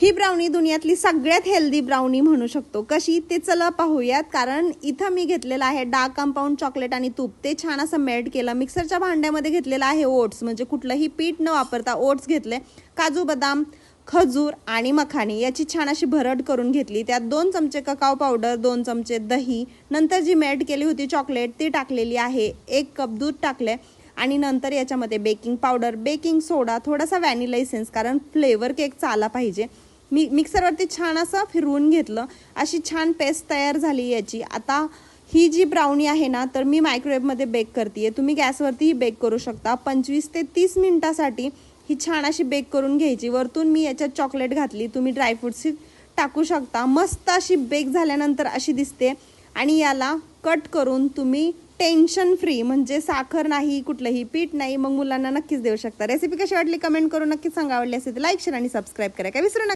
ही brownie दुनियातली सगळ्यात healthy brownie म्हणू शकतो. कशी ते चला पाहूयात. कारण इथं मी घेतलेलं आहे डार्क कंपाऊंड चॉकलेट आणि तूप. ते छान असं मेल्ट केलं. मिक्सरच्या भांड्यामध्ये घेतलेलं आहे ओट्स, म्हणजे कुठलंही पीठ न वापरता ओट्स घेतले. काजू बदाम, खजूर आणि मखानी याची छान अशी भरड करून घेतली. त्यात 2 चमचे ककाओ पावडर, 2 चमचे दही, नंतर जी मेल्ट केली होती चॉकलेट ती टाकलेली आहे. 1 कप दूध टाकले आणि नंतर याच्यामध्ये बेकिंग पावडर, बेकिंग सोडा, थोडासा व्हॅनिला इसेन्स, कारण फ्लेवर केकचा आला पाहिजे. मिक्सरवरती छान असं फिरवून घेतलं. अशी छान पेस्ट तयार झाली याची. आता ही जी ब्राउनी आहे ना, तर मी मायक्रोवेव्हमध्ये बेक करते. तुम्ही गॅसवरतीही बेक करू शकता. 25 ते 30 मिनिटासाठी ही छान अशी बेक करून घ्यायची. वरतून मी याच्यात चॉकलेट घातली. तुम्ही ड्रायफ्रुट्सही टाकू शकता. मस्त अशी बेक झाल्यानंतर अशी दिसते. आणि याला कट करून तुम्ही टेन्शन फ्री, म्हणजे साखर नाही, कुठलंही पीठ नाही, मग मुलांना नक्कीच देऊ शकता. रेसिपी कशी वाटली कमेंट करून नक्कीच सांगा. आवडली असेल तर लाईक, शेअर आणि सबस्क्राईब करा. काय विसरू नका.